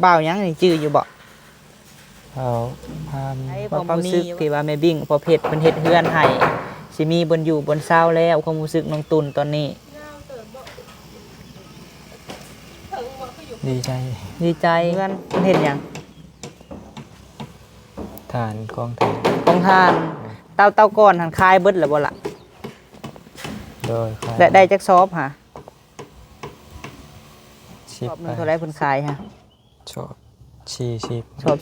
บ่าวยังนี่จื้ออยู่บ่เอาพาม ความรู้สึกที่ว่าแม่บิ่งพอเพชรเพิ่นเฮ็ดเฮือนให้สิมีบนอยู่บนเศร้าแล้วความรู้สึกน้องตุนตอนนี้ดีใจดีใจเพื่อนเพิ่นเฮ็ดหยังฐานกองฐาน ของทานเต้าก้อนหันคายเบิดแล้วบ่ล่ะ โดยค และได้จักซอบหะ ชิ ซ ป อบหนึ ไป งเท่าไรเพิ่นขายฮะ ชอบชีชิป ซอบ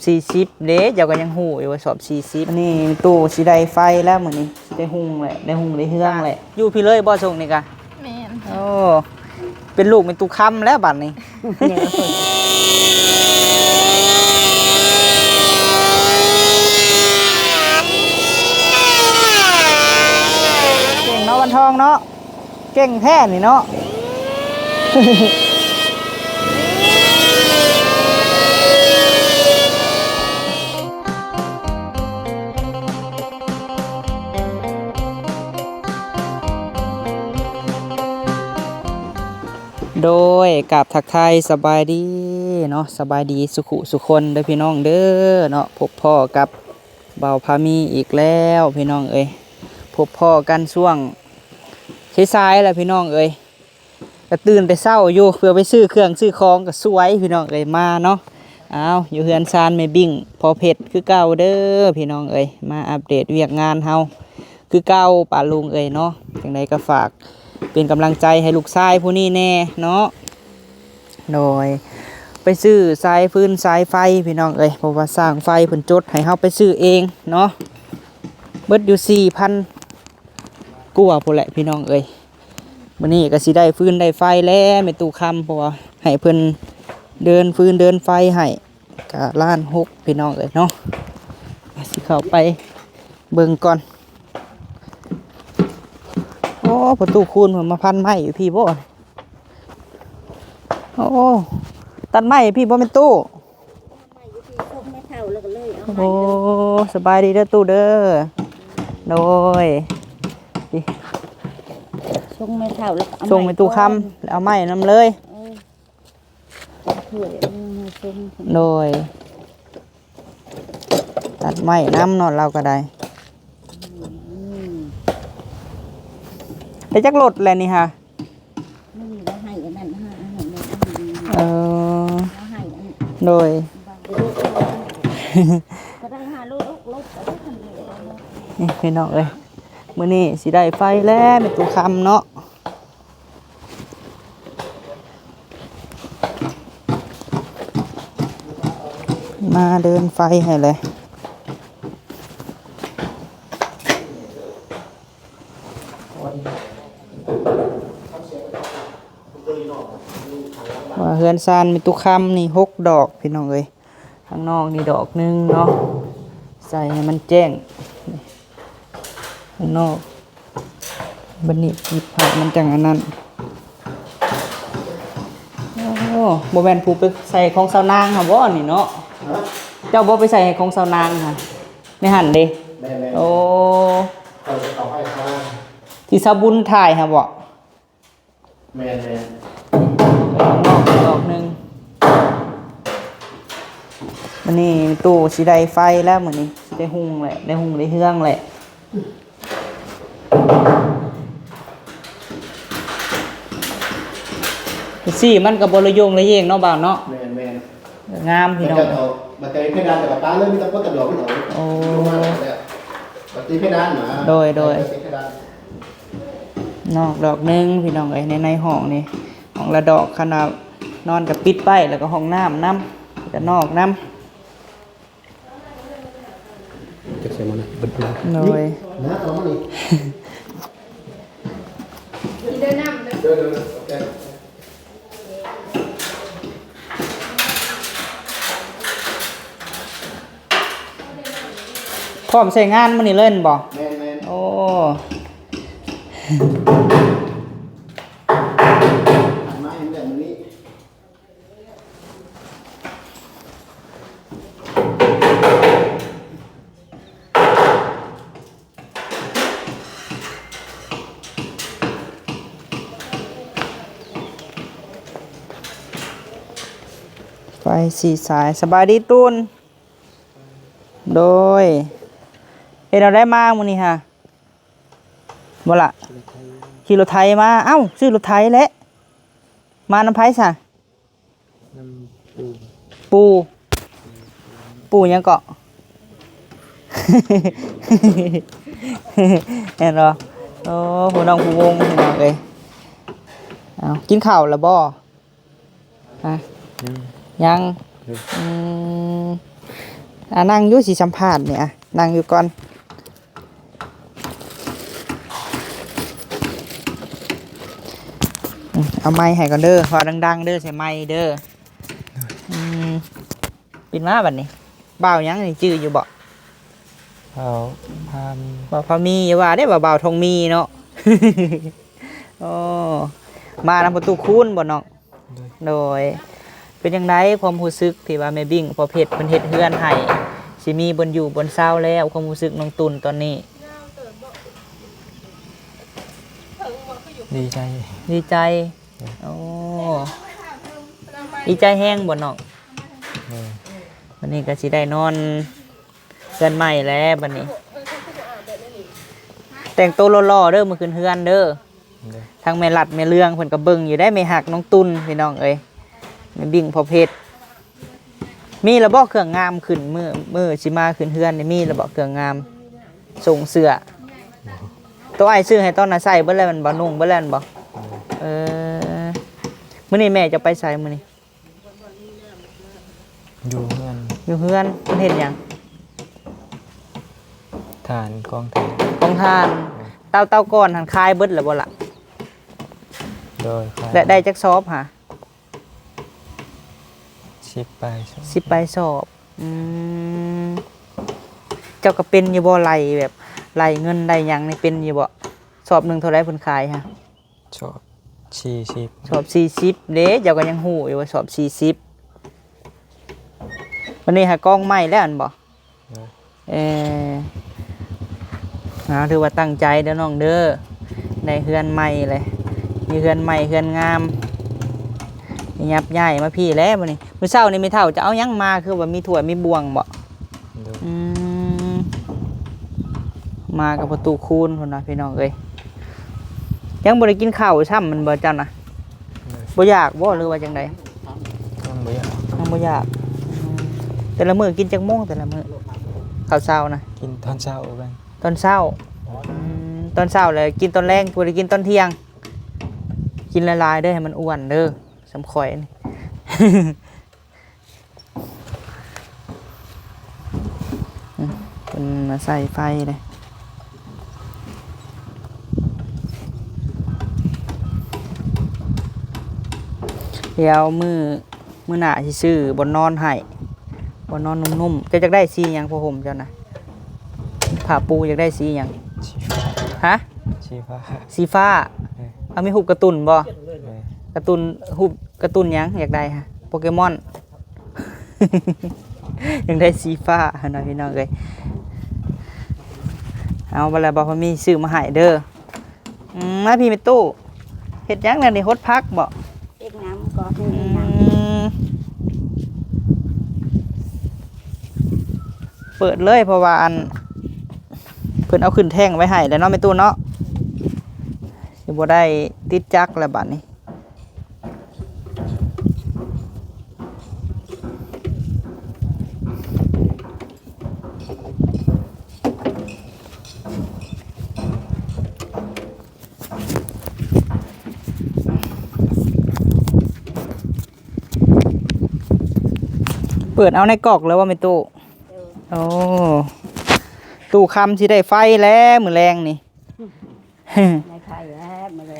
40เด้เจ้าก็ยังฮู้อยู่ว่าซอบ40อันนี้ตู้สิได้ไฟแล้วมื้อนี้สิได้หุงแหละได้หุงได้เฮืองแหละอยู่พี่เลยบ่ส่งนี่กะ แม่น โอ้เป็นลูกเป็นตุคำแล้วบัดนี้เก่งเนาะวันทองเนาะเก่งแท้นี่เนาะ โดยกับทักทายสบายดีเนาะสบายดีสุขุสุคนเด้อพี่น้องเด้อเนาะพบพ่อกับเบาพามีอีกแล้วพี่น้องเอ้ยพบพ่อกันช่วงสายๆแหละพี่น้องเอ้ยก็ตื่นแต่เช้าอยู่เพื่อไปซื้อเครื่องซื้อของก็สวยพี่น้องเอ้ยมาเนาะอ้าวอยู่เฮือนซานแม่บิ่งพอเพชรคือเก่าเด้อพี่น้องเอ้ยมาอัปเดตเวียกงานเฮาคือเก่าป้าลุงเอ้ยเนาะจังไดก็ฝากเป็นกำลังใจให้ลูกชายผู้นี้แน่เนาะโดยไปซื้อสายฟืนสายไฟพี่น้องเอ้ยเพราะว่าสร้างไฟเพิ่นจดให้เฮาไปซื้อเองเนาะเบิดอยู่4,000กว่าพุ่นแหละพี่น้องเอ้ยมื้อนี้ก็สิได้ฟืนได้ไฟแล้วแม่ตู่คำเพราะว่าให้เพิ่นเดินฟืนเดินไฟให้ก็ล้านหกพี่น้องเอ้ยเนาะสิเข้าไปเบิ่งก่อนโอ้ประตูคูณผมมาพันไม้อยู่พี่บ่โอ้ตัดไม้พี่บ่เป็นตู้โอ้สบายดีเด้อตู้เด้อโดยส่งไม่เท่าแล้ว ส่งไปตู้คำเอาไม้นำเลยโดยตัดไม้น้ำนอนเราก็ได้ได้จักรถแหละนี่ฮะเออโดยนี่พี่น้องเอ้ยมื้อนี้สิได้ไฟแล้วเป็นตู้คำเนาะมาเดินไฟให้เลยว่าเฮือนซานมีตุคำนี่6 ดอกพี่น้องเอ้ยข้างนอกนี่ดอกนึงเนาะใส่ให้มันแจ้งข้างนอกบันนี้หยิบผักมันจังอันนั้นโอ้โบแมนผูไปใส่ของสาวนางค่ะบ่นี่เนาะเจ้าบ่ไปใส่ของสาวนางค่ะไม่หันเด้โอ้ที่สาบุญถ่ายค่ะบ่แม่ดอกหนึ่งมันนี่ตู้สีได้ไฟแล้วเหมือนนี้ได้หุงแหละได้หุงได้เฮืองแหละสี่มันกับบริยงเลยเองเนาะบ่าวเนาะงามพี่น้องบัตรเพดานแต่บัตรตาเริ่มมีตะกั่วตะหลอกไม่หลอกโอ้บัตรเพดานหมาโดยนอกดอกนึงพี่น้องไอ้ในห้องนี่ห้องละดอกขนาดนอนกับปิดไปแล้วก็ห้องน้ำจะนอกน้ำจะเสียมันนะบัตรโดยนะเอามาดิเดินน้ำเดินโอเคพร้อมใช้งานมันนี่เล่นบ่แมนโอ้มาเห็นแบบนี้ ไฟ สี่สายสบายดีตูนโดยเฮ็ดเราได้มามื้อนี้ฮะบ่ล่ะขี่รถไถมาเอ้าซื้อรถไถแหละมานำไผซะ น้ำปู ปูปูหยังเกาะ เห็นบ่โอ้ผู้น้องผู้วงพี่น้องเอ้ยเอากินข้าวแล้วบ่ฮะ ยัง ยังอืมนั่งอยู่สิสัมภาษณ์เนี่ยนั่งอยู่ก่อนเอาไม้ให้ก่อนเด้อพอดังๆเด้อใส่ไม้เด้ออืมปิดมาบัดนี้บ่าวยังนี่จื้ออยู่บ่ เอาพามี บ่าวพามีอย่าว่าได้บ่าวทองมีเนาะ โอ้มานำประตูคูณบ่น้อง โดย โดยเป็นจังไดความรู้สึกที่ว่าแม่บิ้งพอเพชรเพิ่นเฮ็ดเฮือนให้สิมีบนอยู่บนเศร้าแล้วความรู้สึกน้องตุนตอนนี้ ดีใจ ดีใจโอ้ดีใจแห้งบ่น้อง โดย วันนี้ก็สิได้นอนเฮือนใหม่แล้วบัดนี้ แต่งตัวหล่อๆเด้อมื้อคืนเฮือนเด้อ โดย ทั้งแม่ลัดแม่เรื่องเพิ่นก็เบิ่งอยู่ได้ไม่หักน้องตุนพี่น้องเอ้ยแม่บิ้งพอเพชรมีระบบเครื่องงามขึ้นมือสิมาขึ้นเฮือนนี่มีระบบเครื่องงามส่งเสื้อตัวไอ้ซื้อให้ตอนน่ะใส่เบิ่แล้วมันบ่นุ่งเบิ่แล้วมันบ่เออมื้อนี้แม่จะไปใส่มื้อนี้ อยู่เพื่อน อยู่เฮือนเพิ่นเฮ็ดหยัง ฐานกองฐาน ของทานเต้าก่อนหันคายเบิดแล้วบ่ล่ะ โดยค่ะ ได้จักซอบหา ชิปไป 10ใบสอบเจ้าก็เป็นอยู่บ่ไหลแบบไหลเงินได้หยังนี่เป็นอยู่บ่สอบหนึงเท่าไรเพิ่นขายฮะ ชอบชีชิป สอบ40เด้เจ้าก็ยังฮู้อยู่ว่าสอบ40วันนี้หากล้องใหม่แล้วอันบ่ โดย เออถือว่าตั้งใจเด้อน้องเด้อในเฮือนใหม่เลยมีเฮือนใหม่เฮือนงามยับย้ายมาพี่แล้วมื้อนี้มื้อเช้านี่ไม่เท่าจะเอาหยังมาคือว่ามีถ้วยมีบวงบ่ โดย อืมมากับประตูคูณพุ่นน่ะพี่น้องเอ้ยยังบ่ได้กินข้าวซ้ำมันบ่เจ้าน่ะ โดย บ่อยากบ่หรือว่าจังได ต้องบ่อยาก ยังบ่อยากแต่ละมื้อกินจักโมงแต่ละมื้อข้าวเช้านะ กินตอนเช้ากัน ตอนเช้าตอนเช้าเลยกินตอนแรงกูได้กินตอนเที่ยง กินละลายๆเด้อให้มันอ้วนเด้อสำข่อยนี่ เป็นมาใส่ไฟเลยเดี๋ยวมือหน้าสิซื้อบนนอนให้บนนอนนุ่มๆเจะได้สีหยังพ่อผมเจ้านะผ้าปูอยากได้สีหยัง ชีฟ้า ฮะ ชีฟ้า สีฟ้า โดย เอามีหุบการ์ตูนบ่ โดย การ์ตูนหุบการ์ตูนหยังอยากได้ฮะโปเกมอน ยังได้สีฟ้าหั่นน่ะพี่น้องเอ้ยเอาบัดแล้วบ่พอมีซื้อมาให้เด้อมาพี่ไปตู้เฮ็ดหยังนั่นนี่ฮดพักบ่ เด็กน้ำก็ให้ อื น้ มเปิดเลยเพราะว่าอันเพิ่นเอาขึ้นแท่งไว้ให้แล้วเนาะแม่ตู้เนาะสิบ่ได้ติดจักรแล้วบัดนี้ เปิดเอาในกอกแล้วว่าไม่ตู้โอ้ตู้คำที่ได้ไฟแล้วมือแรงนี่ ำในไข่แล้วมาเลย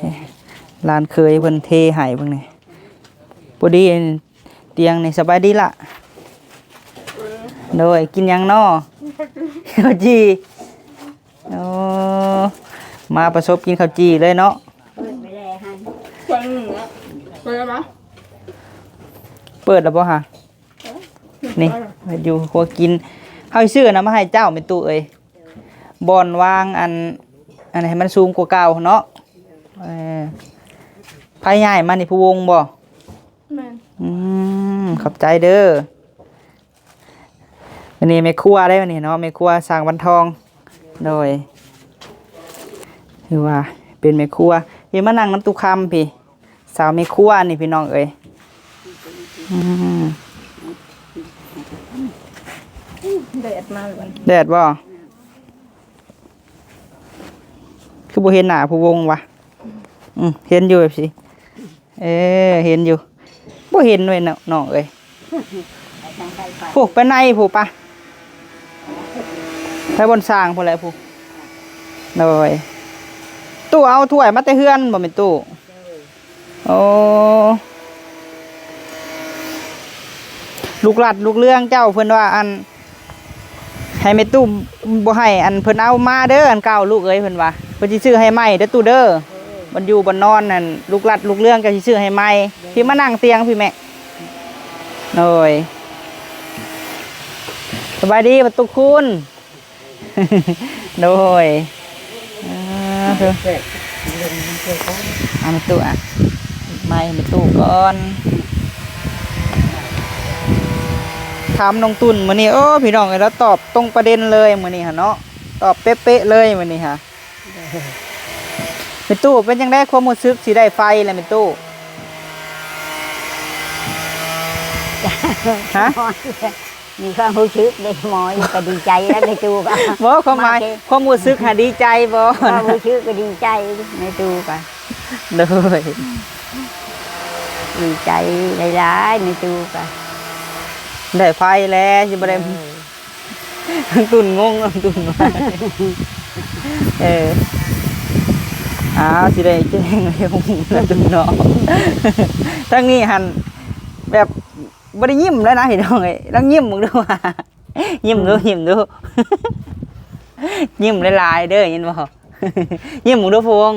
ลานเคยเพิ่นเทใหายเพิ่งนี่พอดีเตียงนี่สบายดีละโดยกินหยังน้อ ข้าวจีโอ้มาประสบกินข้าวจีเลยเนาะ เปิดไปเลยฮะ เปิดแล้วป่ะฮะนี่อยู่หัวกินเฮาสิซื้อนะมาให้เจ้าเป็นตู้เอ้ยบอนวางอันให้มันสูงกว่าเก่าเนาะไผใหญ่มานี่ผู้วงบ่ แม่น อืม ขอบใจเด้อวันนี้แม่ครัวได้วันนี้เนาะแม่ครัวสร้างวันทองโดยคือว่าเป็นแม่ครัวพี่มานั่งน้ำตุคำพี่สาวแม่ครัวนี่พี่น้องเอ้ยแดดมาก่อน แดดบ่คือบ่เห็นหน้าผู้วงวะเห็นอยู่แบบสิเห็นอยู่บ่เห็นเลยน้องเอ้ย ไปทางใต้ไป ผูกไปในผูกปะไปบนสร้างพูนแหละผูกเลยตู้เอาถ้วยมาแต่เฮือนบ่เป็นตู้โอ้ลูกหลัดลูกเรื่องเจ้าเพิ่นว่าอันให้แม่ตู้บ่ให้อันเพิ่นเอามาเด้ออันเก่าลูกเอ้ยเพิ่นว่าเพิ่นสิซื้อให้ใหม่เด้อตู้เด้อมันอยู่บ่นอนนั่นลูกหลัดลูกเรื่องก็สิซื้อให้ใหม่พี่มานั่งเตียงพี่แม่เลยสบายดีประตูคุณโดยเอามาตู้อ่ะไม่มาตู้ก่อนถามน้องตุ่นมื้อนี้โอ้พี่น้องแล้วตอบตรงประเด็นเลยมื้อนี้ฮะเนาะตอบเป๊ะๆเลยมื้อนี้ฮะเป็นตู้เป็นยังได้ความรู้สึกสิได้ไฟแล้วเป็นตู้ฮะ มีความรู้สึกได้หมอยก็ดีใจแล้วในตู้ก็ บ่ความหมายความรู้สึกหาดีใจบ่ ความรู้สึกก็ดีใจในตู้ก็ เลย ดีใจหลายๆในตู้ก็ ได้ไฟแล้วสิบ่ได้ตุ่นงงตุ่นว่าอ้าวสิได้แจ้งเลยผมแล้วตุ่นเนาะทั้งนี้หันแบบบ่ได้ยิ้มแล้วนะพี่น้องเอ้ยต้องยิ้มมึงดูว่ายิ้มดูยิ้มหลายๆเด้อยินบ่ยิ้มมึงดูพวง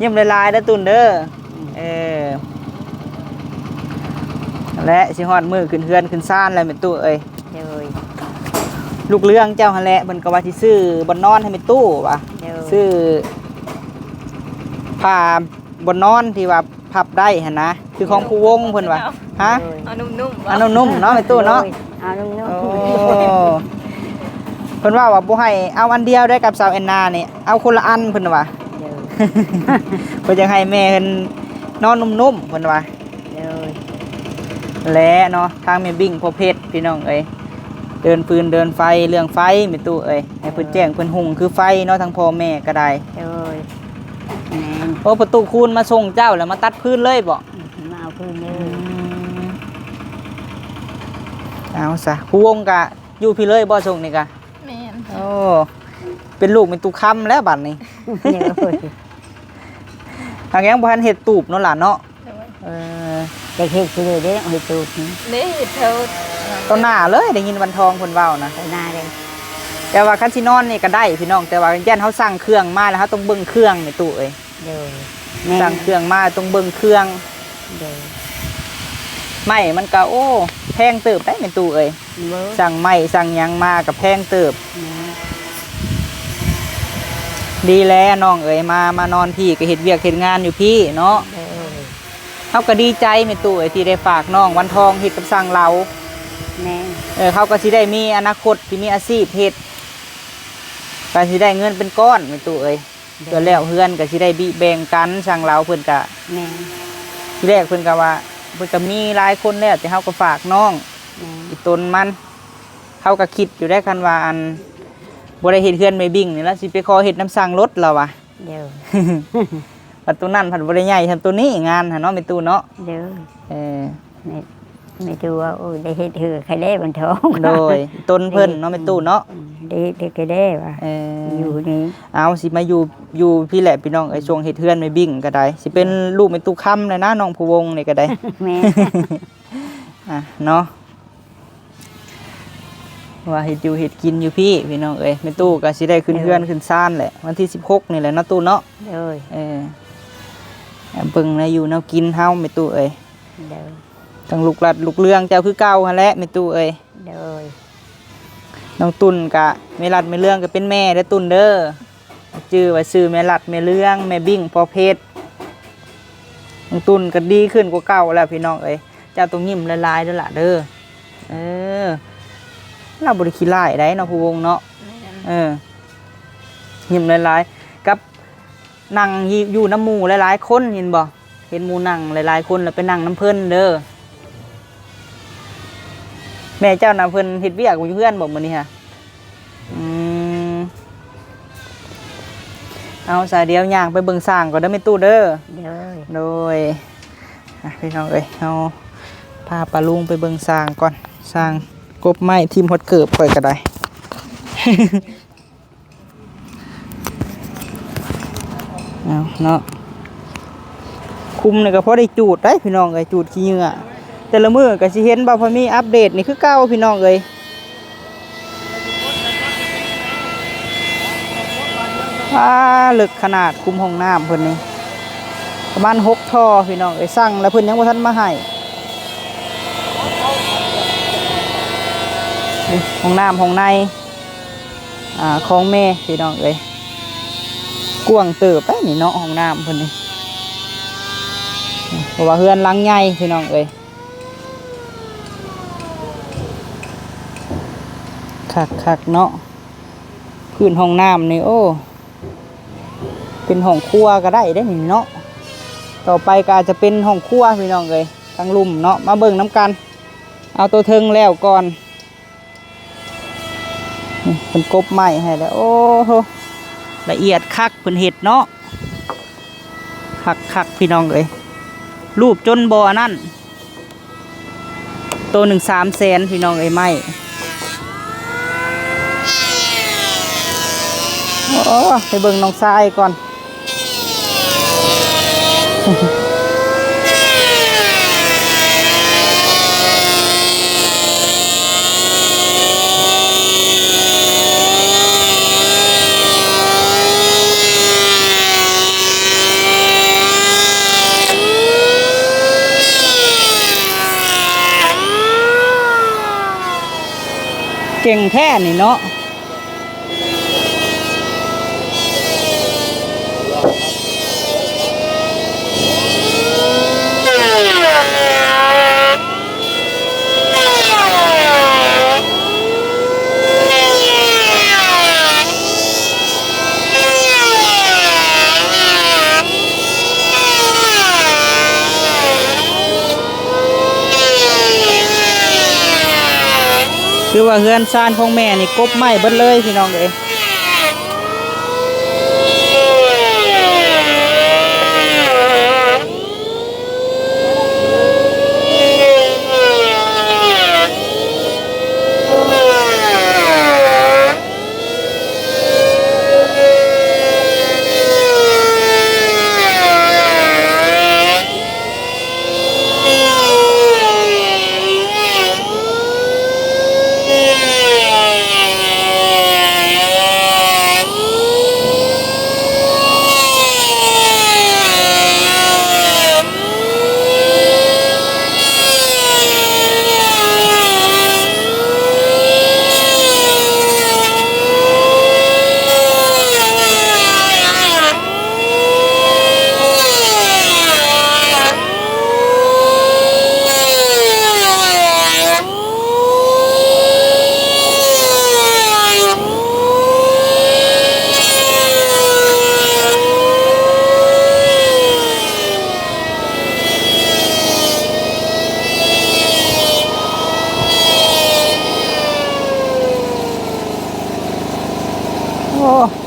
ยิ้มหลายๆเด้อตุ่นเด้อและสิฮอดมือขึ้นเฮือนขึ้นซ่านแล้วแม่ตู้เอ้ย เลย ลูกเรื่องเจ้าหั่นแหละเพิ่นก็ว่าสิซื้อบ่นอนให้แม่ตู้ว่ะซื้อผ้าบ่นอนที่ว่าพับได้หั่นนะคือของผู้วงเพิ่นว่าฮะ เอานุ่มๆ อันนุ่มๆเนาะแม่ตู้เนาะ เอานุ่ม โอ้เพิ่นว่าบ่ให้เอาอันเดียวได้กับสาวแอนนานี่เอาคนละอันเพิ่นว่า เพิ่นจะให้แม่เพิ่นนอนนุ่มๆเพิ่นว่า เลย และเนาะทางแม่บิ่งพ่อเพชรพี่น้องเอ้ยเดินปืนเดินไฟเรื่องไฟแม่ตู้เอ้ยให้เพิ่นแจ้งเพิ่นหุงคือไฟเนาะทั้งพ่อแม่ก็ได้ เลยแม่น โอ้ประตูคูณมาส่งเจ้าแล้วมาตัดพื้นเลยบ่ มาเอาคืนเลย เอาซะผู้วงกะอยู่พี่เลยบ่ส่งนี่กะ แม่น โอ้เป็นลูกเป็นตุคำแล้วบัดนี้ เลย ทางยังบ่ทันเฮ็ดตูบเนาะล่ะเนาะเออ จะเฮ็ดคือเลยได้เอาไปตูดนี่ เด้เท่า ต้นหน้าเลยได้ยินวันทองเพิ่นเว้านะ ไปหน้าเลย แต่ว่าคันสินอนนี่ก็ได้พี่น้องแต่ว่าย่านเฮาสั่งเครื่องมาแล้วเฮาต้องเบิ่งเครื่องในตู้เอ้ย เลยแม่ สั่งเครื่องมาต้องเบิ่งเครื่อง เลย ไม่มันก็โอ้แพงเติบได้ในตู้เอ้ย เบิร์ สั่งไม้สั่งหยังมาก็แพงเติบ แม่ ดีแล้วน้องเอ้ยมานอนพี่ก็เฮ็ดเวียกเฮ็ดงานอยู่พี่เนาะ เลย เฮาก็ดีใจแม่ตู้เอ้ยที่ได้ฝากน้องวันทองเฮ็ดกับสั่งเรา แม่ เขาก็สิได้มีอนาคตที่มีอาชีพเฮ็ดก็สิได้เงินเป็นก้อนแม่ตู้เอ้ยเพื่อแล้วเฮือนก็สิได้แบ่งกันสั่งเราเพิ่นก็ แม่ ที่แรกเพิ่นก็ว่าเพิ่นก็มีหลายคนแล้วแต่เฮาก็ฝากน้อง แม่ อีตนมันเขาก็คิดอยู่ได้คันว่าอันบ่ได้เฮ็ดเฮือนไม่บิ่งนี่แล้วสิไปขอเฮ็ดน้ำสั่งรถแล้วว่ะ เดี๋ยว ปัดตัวนั้นผัดบ่ได้ใหญ่ทำตัวนี้งานหั่นเนาะแม่ตู้เนาะ เดี๋ยว เออ ไม่ดูว่าโอ้ได้เฮ็ดเหือใครได้บันทอง โดยตนเพิ่นเนาะแม่ตู้เนาะ ได้ใครได้ว่ะ เออ อยู่นี่ เอาสิมาอยู่พี่แหละพี่น้องไอ้ช่วงเฮ็ดเฮือนไม่บิ่งก็ได้สิเป็นลูกแม่ตู้ค่ำเลยนะน้องผู้วงนี่ก็ได้ แม่ เนาะว่าเฮ็ดอยู่เฮ็ดกินอยู่พี่น้องเอ้ยแม่ตู้ก็สิได้ขึ้นเฮือนขึ้นซ่านแหละวันที่16นี่แหละเนาะตู้เนาะ เดี๋ยว เบิ่งนะอยู่แนวกินเฮาแม่ตู้เอ้ย เดี๋ยว ทั้งลูกหลัดลูกเรืองเจ้าคือเก่าหั่นแหละแม่ตู้เอ้ย เดี๋ยว น้องตุ่นกะแม่หลัดแม่เรืองก็เป็นแม่เด้อตุ่นเด้อชื่อว่าชื่อแม่หลัดแม่เรืองแม่บิ่งพอเพชร น้องตุนก็ดีขึ้นกว่าเก่าแล้วพี่น้องเอ้ยเจ้าต้องยิ้มละลายๆเด้อล่ะเด้อเราบ่ได้ขี้ร้ายได้เนาะผู้วงเนาะยิ้มละลายๆกับนั่งอยู่น้ำหมู่หลายๆคนเห็นบ่เห็นหมู่นั่งหลายๆคนแล้วไปนั่งน้ำเพิ่นเด้อแม่เจ้าน่ะเพิ่นเฮ็ดเวียกอยู่เพื่อนบ่มื้อนี้ฮะเอาสายเดียวย่างไปเบิ่งสร้างก่อนเด้อแม่ตู้เด้อโดยพี่น้องเอ้ยเอาพาปลาลุงไปเบิ่งสร้างก่อนสร้างกบไม้ทีมฮอดเกิบค่อยก็ได้ เอาเนาะคุมนี่ก็พอได้จูดได้พี่น้องเอ้ยจูดขี้เหงื่อแต่ละมื้อก็สิเห็นบ่พอมีอัปเดตนี่คือเก่าพี่น้องเอ้ยลึกขนาดคุมห้องน้ำเพิ่นนี่ประมาณ6ท่อพี่น้องเอ้ยสั่งแล้วเพิ่นยังบ่ทันมาให้ห้องน้ำห้องในของแม่พี่น้องเอ้ยกว้างเติบไปนี่เนาะห้องน้ำเพิ่นนี่เพราะว่าเฮือนหลังใหญ่พี่น้องเอ้ยคักเนาะพื้นห้องน้ำนี่โอ้เป็นห้องครัวก็ได้ได้นี่เนาะต่อไปก็อาจจะเป็นห้องครัวพี่น้องเอ้ยทางลุ่มเนาะมาเบิ่งน้ำกันเอาตัวเทิงแล้วก่อนเป็นกบใหม่ให้แล้วโอ้โหละเอียดคักเพิ่นเห็ดเนาะคักพี่น้องเอ้ยรูปจนบ่อนั่นตัว1 300,000พี่น้องเอ้ยไม่โอ้ไปเบิ่งน้องทรายก่อนเก่งแท้นี่เนาะคือว่าเฮือนซานของแม่นี่กบไม้เบิดเลยพี่น้องเอ้ย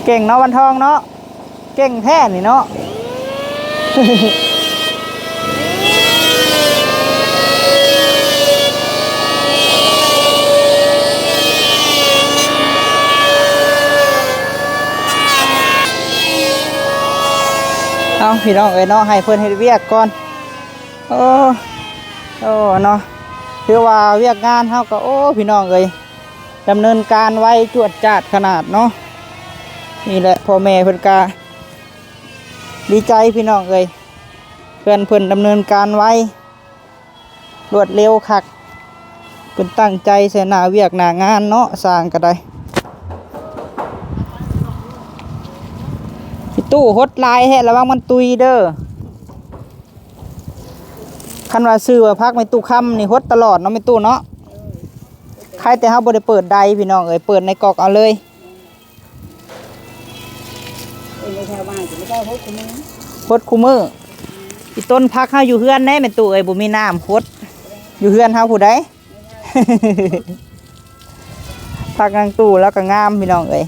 เก่งเนาะวันทองเนาะเก่งแท้นี่เนาะ เอาพี่น้องเอ้ยเนาะให้เพิ่นเฮ็ดเวียกก่อนโอ้เนาะคือว่าเวียกงานเฮาก็โอ้พี่น้องเอ้ยดำเนินการไว้จวดจ้าดขนาดเนาะนี่แหละพ่อแม่เพิ่นก็ดีใจพี่น้องเอ้ยเพิ่นดำเนินการไว้รวดเร็วคักเพิ่นตั้งใจใส่หน้าเวียกหน้างานเนาะสร้างก็ได้พี่ตู้หดลายแท้ระวังมันตุยเด้อ คันว่าซื้อว่าพักไม่ตู้ค่ำนี่ฮดตลอดเนาะไม่ตู้เนาะใครแต่เฮาบ่ได้เปิดใดพี่น้องเอ้ยเปิดในกอกเอาเลย ในแถวบ้านไม่ได้พบคุณมึง ฮดคู่มืออีต้นพักเฮาอยู่เฮือนแน่แม่ตู้เอ้ยบ่มีน้ำฮดอยู่เฮือนเฮาผู้ใด พักกลางตู้แล้วก็งามพี่น้องเอ้ย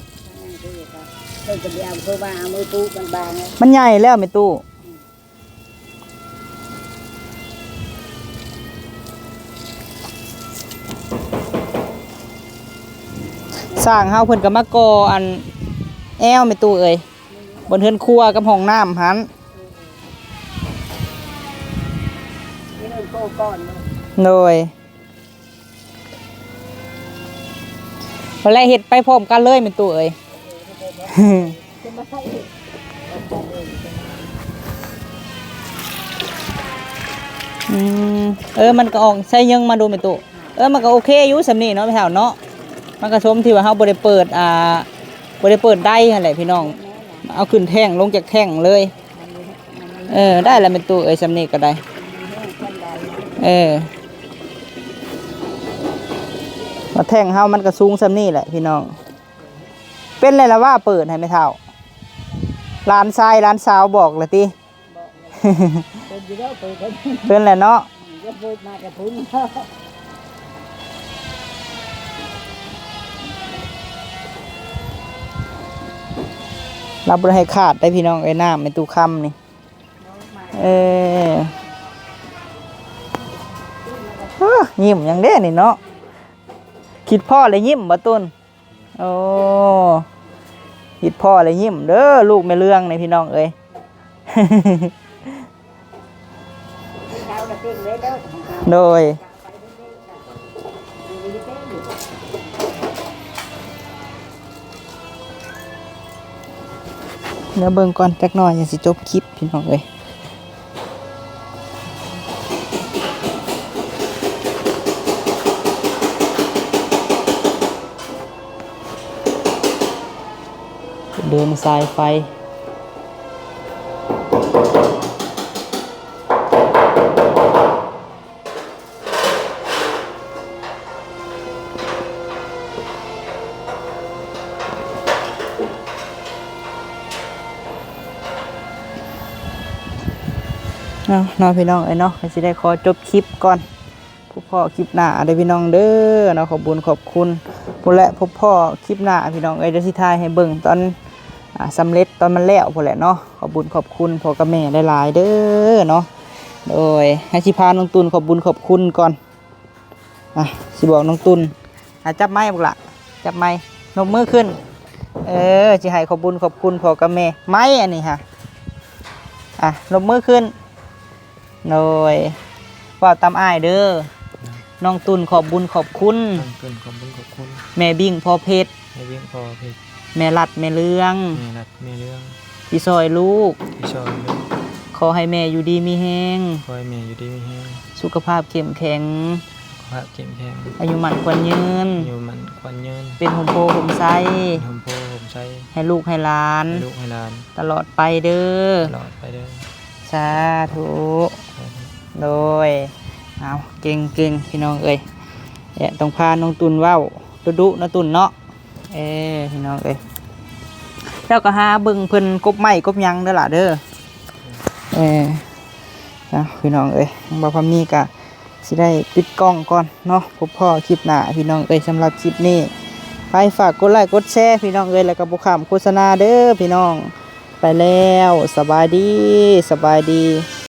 เพิ่นจะไปเอาเพิ่นว่าเอามือตู้กันบางไง มันใหญ่แล้วแม่ตู้สร้างเฮาเพิ่นก็มาก่ออันแอวแม่ตู้เอ้ยบนเฮือนครัวกับห้องน้ำหัน นี่เงินโก้ก้อนเลย โดยวันแรกเห็ดไปพร้อมกันเลยเป็นตัวเอ้ย จะมาใส่ มันก็ออกใช้ยังมาดูเป็นตัวมันก็โอเคอยู่สำนีเนาะพี่แถวเนาะมันก็ชมที่ว่าเขาบริเปิดบริเปิดได้อะไรพี่น้องเอาขึ้นแท่งลงจากแท่งเลยได้แล้วเป็นตัวเอ้ยสำนีก็ได้มาแท่งเฮามันก็สูงสำนีแหละพี่น้องเป็นอะไรละว่าเปิดให้ไม่เท่าร้านทรายร้านสาวบอกเลยติเป็นแหละเนาะเราบริให้ขาดได้พี่น้องไอ้น้ำในตู้ค่ำนี่ยิ้มอย่างเด้นี่เนาะคิดพ่อเลยยิ้มบ่ต้นโอ้คิดพ่อเลยยิ้มเด้อลูกแม่เรื่องในพี่น้องเอ้ย โดยเดี๋ยวเบิ่งก่อนจักหน่อยจะสิจบคลิปพี่น้องเอ้ยเดินสายไฟน้องพี่น้องเนาะจะได้ขอจบคลิปก่อนพบพ่อคลิปหน้าได้พี่น้องเด้อเนาะขอบคุณขอบคุณพวกและพบพ่อคลิปหน้าพี่น้องเดี๋ยวสิทายให้เบิ่งตอนสำเร็จตอนมันแล้วพวกแหละเนาะขอบคุณขอบคุณพ่อกับแม่หลายๆเด้อเนาะโดยให้สิพาน้องตุนขอบคุณขอบคุณก่อนสิบอกน้องตุนจับไม้บอกละจับไม้นกมือขึ้นสิให้ขอบคุณขอบคุณพ่อกับแม่ไม้อันนี้ค่ะนกมือขึ้นโดยว่าตามอ้ายเด้อน้องตุนขอบบุญขอบคุณ น้องตุนขอบบุญขอบคุณ แม่บิ่งพ่อเพชร แม่เวียงพอเพชร แม่รัดแม่เลือง แม่รัดแม่เรื่อง พี่ซอยลูก พี่ชอยลูก ขอให้แม่อยู่ดีมีแห้ง คอยแม่อยู่ดีมีแห้ง สุขภาพเข้มแข็ง สุขภาพเข้มแข็ง อายุมันควรยืน อยู่มันควันยืน เป็นห่มโพห่มไส้ ทำโพผมใช้ ให้ลูกให้หลาน ให้ลูกให้หลาน ตลอดไปเด้อ ตลอดไปเด้อ สาธุโดยเอาเก่งเก่งพี่น้องเอ้ยต้องพาน้องตุนเว้าดุนะตุนเนาะพี่น้องเอ้ยเจ้าก็หาเบิ่งเพิ่นกบไม้กบหยังเด้อล่ะเด้อพี่น้องเอ้ยบ่พามีกะสิได้ปิดกล้องก่อนเนาะพบพ่อคลิปหน้าพี่น้องเอ้ยสำหรับคลิปนี้ไปฝากกดไลค์กดแชร์พี่น้องเอ้ยแล้วก็บ่ข้ามโฆษณาเด้อพี่น้องไปแล้วสบายดี